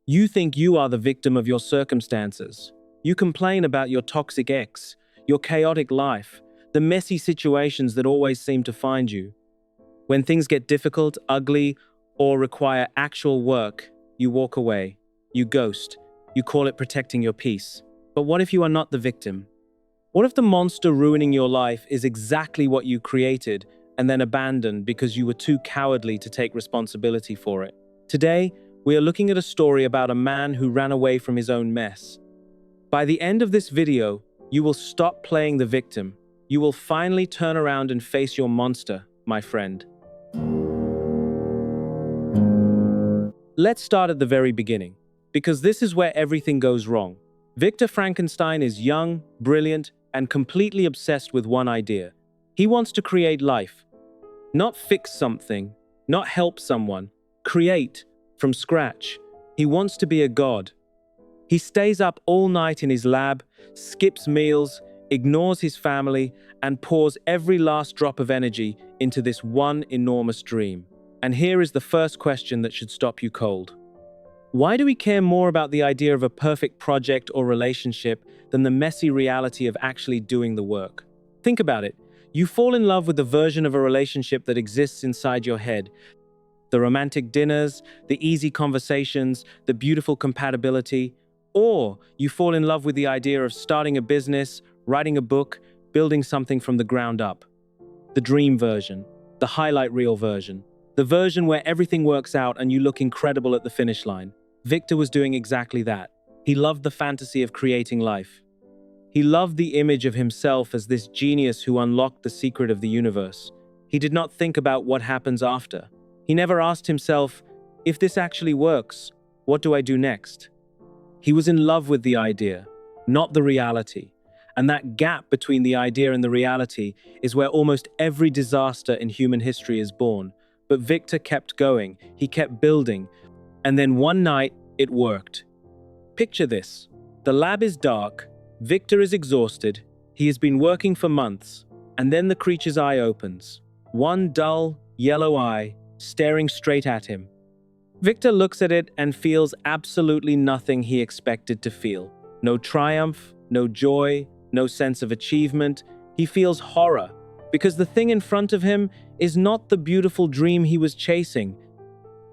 You think you are the victim of your circumstances. You complain about your toxic ex, your chaotic life, the messy situations that always seem to find you. When things get difficult, ugly, or require actual work, you walk away. You ghost. You call it protecting your peace. But what if you are not the victim? What if the monster ruining your life is exactly what you created and then abandoned because you were too cowardly to take responsibility for it? Today, we are looking at a story about a man who ran away from his own mess. By the end of this video, you will stop playing the victim. You will finally turn around and face your monster, my friend. Let's start at the very beginning, because this is where everything goes wrong. Victor Frankenstein is young, brilliant, and completely obsessed with one idea. He wants to create life. Not fix something, not help someone, create from scratch. He wants to be a god. He stays up all night in his lab, skips meals, ignores his family, and pours every last drop of energy into this one enormous dream. And here is the first question that should stop you cold. Why do we care more about the idea of a perfect project or relationship than the messy reality of actually doing the work? Think about it. You fall in love with the version of a relationship that exists inside your head. The romantic dinners, the easy conversations, the beautiful compatibility. Or you fall in love with the idea of starting a business, writing a book, building something from the ground up. The dream version, the highlight reel version, the version where everything works out and you look incredible at the finish line. Victor was doing exactly that. He loved the fantasy of creating life. He loved the image of himself as this genius who unlocked the secret of the universe. He did not think about what happens after. He never asked himself, if this actually works, what do I do next? He was in love with the idea, not the reality. And that gap between the idea and the reality is where almost every disaster in human history is born. But Victor kept going, he kept building, and then one night, it worked. Picture this. The lab is dark, Victor is exhausted, he has been working for months, and then the creature's eye opens. One dull, yellow eye, staring straight at him. Victor looks at it and feels absolutely nothing he expected to feel. No triumph, no joy, no sense of achievement. He feels horror, because the thing in front of him is not the beautiful dream he was chasing.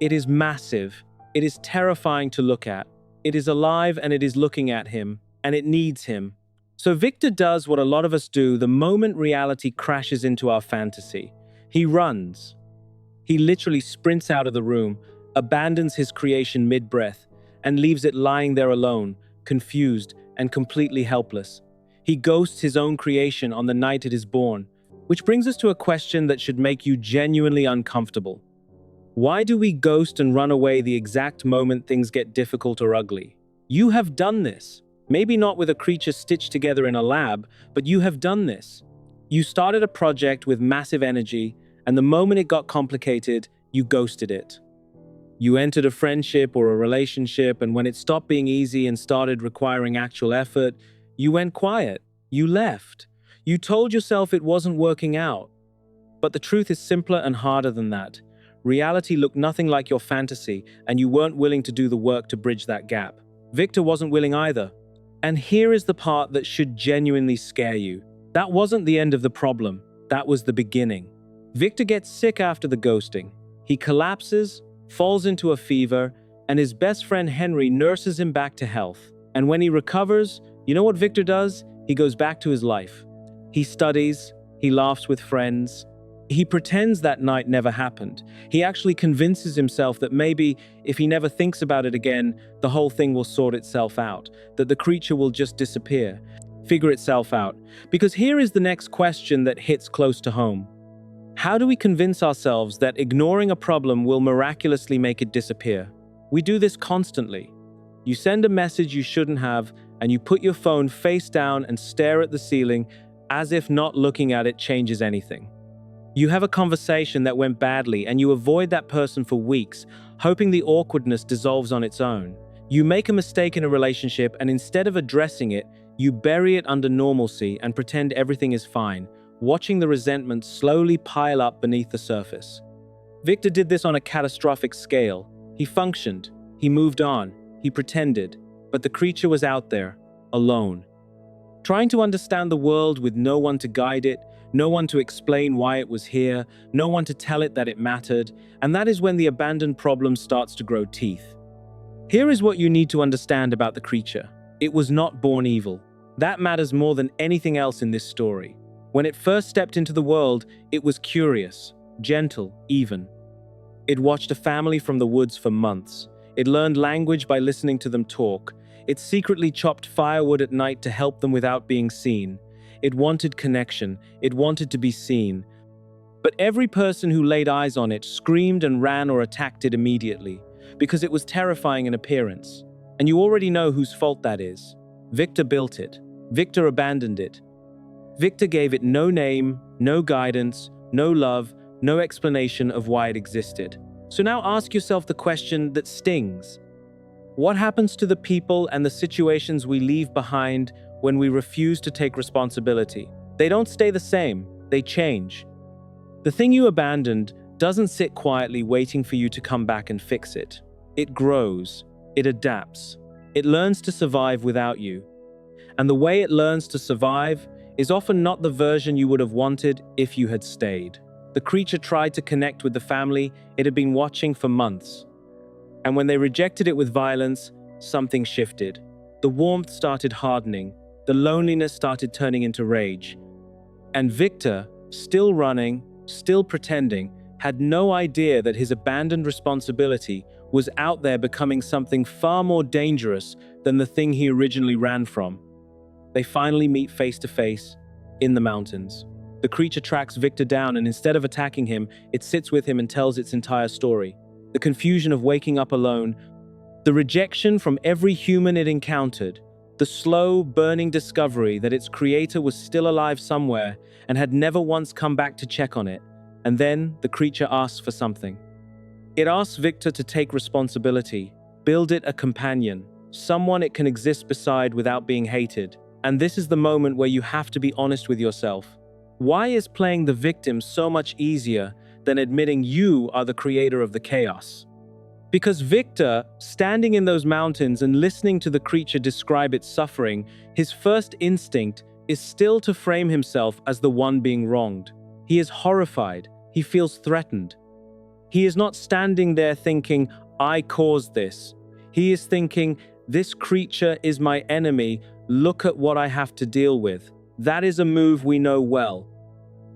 It is massive. It is terrifying to look at. It is alive and it is looking at him, and it needs him. So Victor does what a lot of us do the moment reality crashes into our fantasy. He runs. He literally sprints out of the room, abandons his creation mid-breath, and leaves it lying there alone, confused and completely helpless. He ghosts his own creation on the night it is born, which brings us to a question that should make you genuinely uncomfortable. Why do we ghost and run away the exact moment things get difficult or ugly? You have done this. Maybe not with a creature stitched together in a lab, but you have done this. You started a project with massive energy, and the moment it got complicated, you ghosted it. You entered a friendship or a relationship, and when it stopped being easy and started requiring actual effort, you went quiet. You left. You told yourself it wasn't working out. But the truth is simpler and harder than that. Reality looked nothing like your fantasy, and you weren't willing to do the work to bridge that gap. Victor wasn't willing either. And here is the part that should genuinely scare you. That wasn't the end of the problem. That was the beginning. Victor gets sick after the ghosting. He collapses, falls into a fever, and his best friend Henry nurses him back to health. And when he recovers, you know what Victor does? He goes back to his life. He studies, he laughs with friends. He pretends that night never happened. He actually convinces himself that maybe, if he never thinks about it again, the whole thing will sort itself out, that the creature will just disappear, figure itself out. Because here is the next question that hits close to home. How do we convince ourselves that ignoring a problem will miraculously make it disappear? We do this constantly. You send a message you shouldn't have, and you put your phone face down and stare at the ceiling as if not looking at it changes anything. You have a conversation that went badly and you avoid that person for weeks, hoping the awkwardness dissolves on its own. You make a mistake in a relationship and instead of addressing it, you bury it under normalcy and pretend everything is fine, watching the resentment slowly pile up beneath the surface. Victor did this on a catastrophic scale. He functioned. He moved on. he pretended, but the creature was out there, alone. Trying to understand the world with no one to guide it, no one to explain why it was here, no one to tell it that it mattered, and that is when the abandoned problem starts to grow teeth. Here is what you need to understand about the creature. It was not born evil. That matters more than anything else in this story. When it first stepped into the world, it was curious, gentle, even. It watched a family from the woods for months. It learned language by listening to them talk. It secretly chopped firewood at night to help them without being seen. It wanted connection. It wanted to be seen. But every person who laid eyes on it screamed and ran or attacked it immediately, because it was terrifying in appearance. And you already know whose fault that is. Victor built it. Victor abandoned it. Victor gave it no name, no guidance, no love, no explanation of why it existed. So now ask yourself the question that stings. What happens to the people and the situations we leave behind when we refuse to take responsibility? They don't stay the same, they change. The thing you abandoned doesn't sit quietly waiting for you to come back and fix it. It grows, it adapts, it learns to survive without you. And the way it learns to survive is often not the version you would have wanted if you had stayed. The creature tried to connect with the family it had been watching for months. And when they rejected it with violence, something shifted. The warmth started hardening. The loneliness started turning into rage. And Victor, still running, still pretending, had no idea that his abandoned responsibility was out there becoming something far more dangerous than the thing he originally ran from. They finally meet face to face in the mountains. The creature tracks Victor down, and instead of attacking him, it sits with him and tells its entire story. The confusion of waking up alone, the rejection from every human it encountered, the slow, burning discovery that its creator was still alive somewhere and had never once come back to check on it. And then the creature asks for something. It asks Victor to take responsibility, build it a companion, someone it can exist beside without being hated. And this is the moment where you have to be honest with yourself. Why is playing the victim so much easier than admitting you are the creator of the chaos? Because Victor, standing in those mountains and listening to the creature describe its suffering, his first instinct is still to frame himself as the one being wronged. He is horrified. He feels threatened. He is not standing there thinking, I caused this. He is thinking, this creature is my enemy. Look at what I have to deal with. That is a move we know well.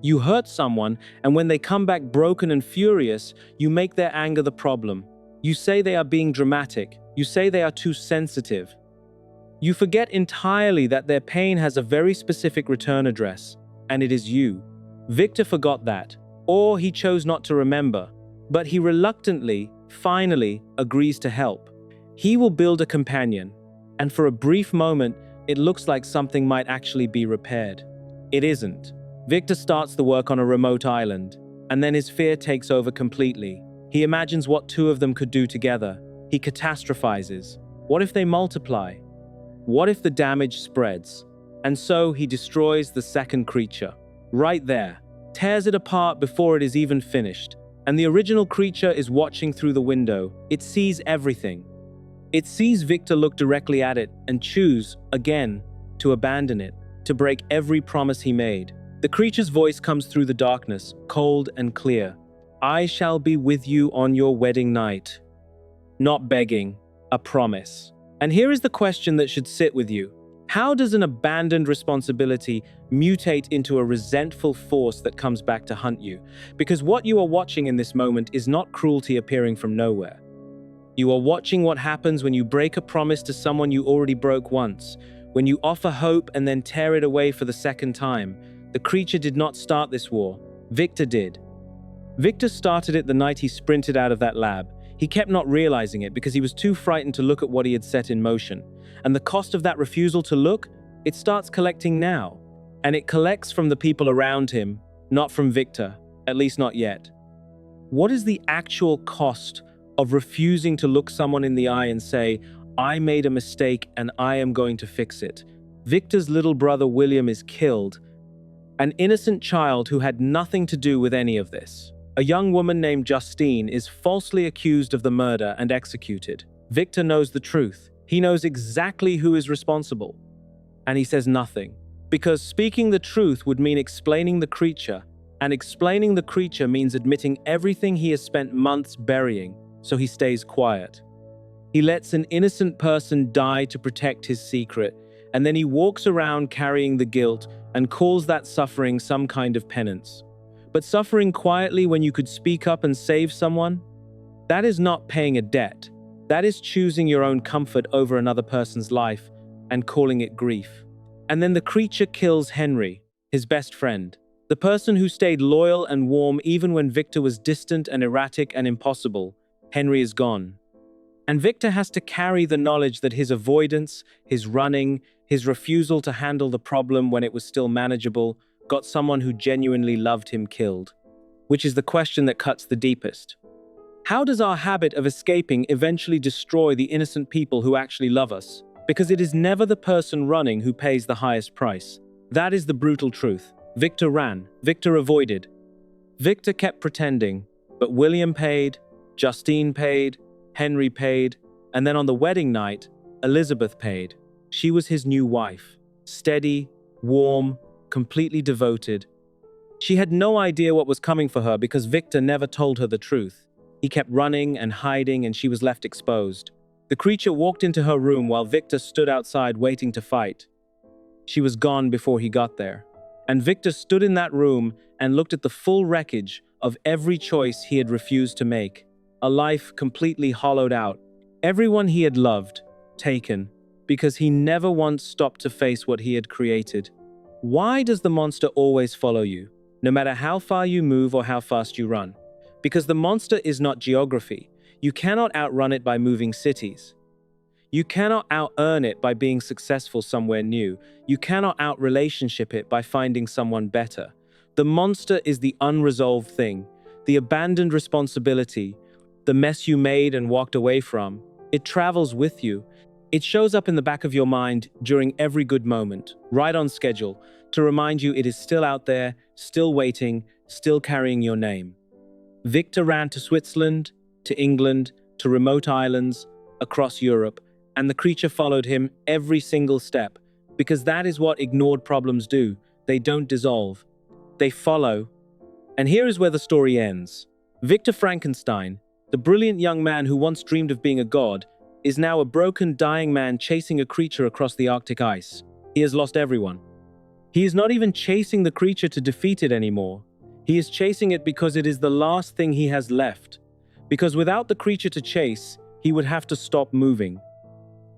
You hurt someone, and when they come back broken and furious, you make their anger the problem. You say they are being dramatic. You say they are too sensitive. You forget entirely that their pain has a very specific return address, and it is you. Victor forgot that, or he chose not to remember, but he reluctantly, finally, agrees to help. He will build a companion, and for a brief moment, it looks like something might actually be repaired. It isn't. Victor starts the work on a remote island, and then his fear takes over completely. He imagines what two of them could do together. He catastrophizes. What if they multiply? What if the damage spreads? And so he destroys the second creature. Right there. Tears it apart before it is even finished. And the original creature is watching through the window. It sees everything. It sees Victor look directly at it and choose, again, to abandon it, to break every promise he made. The creature's voice comes through the darkness, cold and clear. I shall be with you on your wedding night. Not begging, a promise. And here is the question that should sit with you. How does an abandoned responsibility mutate into a resentful force that comes back to hunt you? Because what you are watching in this moment is not cruelty appearing from nowhere. You are watching what happens when you break a promise to someone you already broke once, when you offer hope and then tear it away for the second time. The creature did not start this war. Victor did. Victor started it the night he sprinted out of that lab. He kept not realizing it because he was too frightened to look at what he had set in motion. And the cost of that refusal to look, it starts collecting now. And it collects from the people around him, not from Victor, at least not yet. What is the actual cost of refusing to look someone in the eye and say, I made a mistake and I am going to fix it? Victor's little brother William is killed, an innocent child who had nothing to do with any of this. A young woman named Justine is falsely accused of the murder and executed. Victor knows the truth. He knows exactly who is responsible. And he says nothing. Because speaking the truth would mean explaining the creature, and explaining the creature means admitting everything he has spent months burying, so he stays quiet. He lets an innocent person die to protect his secret, and then he walks around carrying the guilt and calls that suffering some kind of penance. But suffering quietly when you could speak up and save someone? That is not paying a debt. That is choosing your own comfort over another person's life and calling it grief. And then the creature kills Henry, his best friend, the person who stayed loyal and warm even when Victor was distant and erratic and impossible. Henry is gone. And Victor has to carry the knowledge that his avoidance, his running, his refusal to handle the problem when it was still manageable, got someone who genuinely loved him killed. Which is the question that cuts the deepest. How does our habit of escaping eventually destroy the innocent people who actually love us? Because it is never the person running who pays the highest price. That is the brutal truth. Victor ran. Victor avoided. Victor kept pretending. But William paid, Justine paid, Henry paid, and then on the wedding night, Elizabeth paid. She was his new wife. Steady, warm, completely devoted. She had no idea what was coming for her because Victor never told her the truth. He kept running and hiding, and she was left exposed. The creature walked into her room while Victor stood outside waiting to fight. She was gone before he got there. And Victor stood in that room and looked at the full wreckage of every choice he had refused to make. A life completely hollowed out. Everyone he had loved, taken, because he never once stopped to face what he had created. Why does the monster always follow you, no matter how far you move or how fast you run? Because the monster is not geography. You cannot outrun it by moving cities. You cannot out-earn it by being successful somewhere new. You cannot out-relationship it by finding someone better. The monster is the unresolved thing, the abandoned responsibility, the mess you made and walked away from. It travels with you. It shows up in the back of your mind during every good moment, right on schedule, to remind you it is still out there, still waiting, still carrying your name. Victor ran to Switzerland, to England, to remote islands, across Europe, and the creature followed him every single step, because that is what ignored problems do. They don't dissolve. They follow. And here is where the story ends. Victor Frankenstein, the brilliant young man who once dreamed of being a god, is now a broken, dying man chasing a creature across the Arctic ice. He has lost everyone. He is not even chasing the creature to defeat it anymore. He is chasing it because it is the last thing he has left. Because without the creature to chase, he would have to stop moving.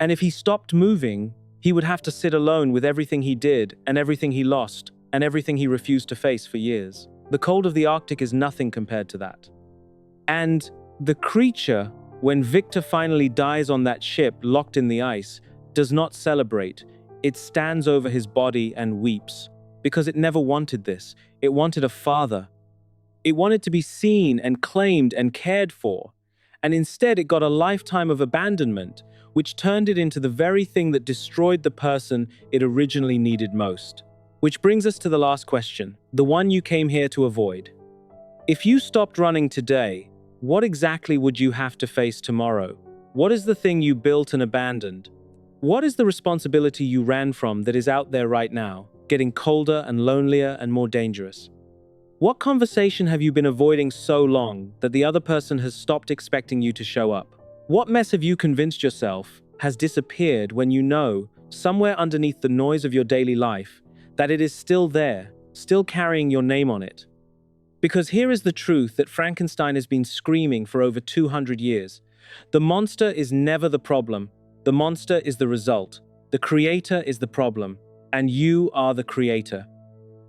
And if he stopped moving, he would have to sit alone with everything he did and everything he lost and everything he refused to face for years. The cold of the Arctic is nothing compared to that. And the creature, when Victor finally dies on that ship locked in the ice, does not celebrate. It stands over his body and weeps. Because it never wanted this. It wanted a father. It wanted to be seen and claimed and cared for. And instead it got a lifetime of abandonment, which turned it into the very thing that destroyed the person it originally needed most. Which brings us to the last question, the one you came here to avoid. If you stopped running today, what exactly would you have to face tomorrow? What is the thing you built and abandoned? What is the responsibility you ran from that is out there right now, getting colder and lonelier and more dangerous? What conversation have you been avoiding so long that the other person has stopped expecting you to show up? What mess have you convinced yourself has disappeared when you know, somewhere underneath the noise of your daily life, that it is still there, still carrying your name on it? Because here is the truth that Frankenstein has been screaming for over 200 years. The monster is never the problem. The monster is the result. The creator is the problem. And you are the creator.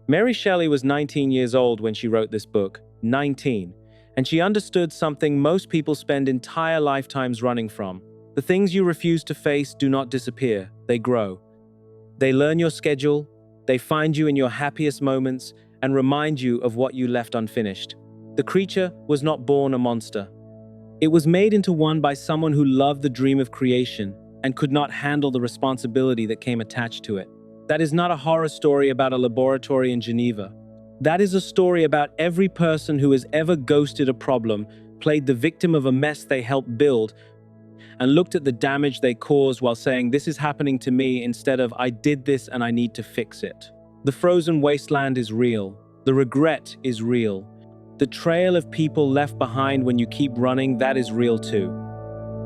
Mary Shelley was 19 years old when she wrote this book, 19, and she understood something most people spend entire lifetimes running from. The things you refuse to face do not disappear, they grow. They learn your schedule, they find you in your happiest moments, and remind you of what you left unfinished. The creature was not born a monster. It was made into one by someone who loved the dream of creation and could not handle the responsibility that came attached to it. That is not a horror story about a laboratory in Geneva. That is a story about every person who has ever ghosted a problem, played the victim of a mess they helped build, and looked at the damage they caused while saying, "This is happening to me," instead of, "I did this and I need to fix it." The frozen wasteland is real. The regret is real. The trail of people left behind when you keep running, that is real too.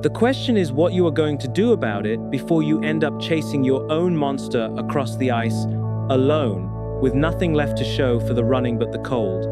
The question is what you are going to do about it before you end up chasing your own monster across the ice, alone, with nothing left to show for the running but the cold.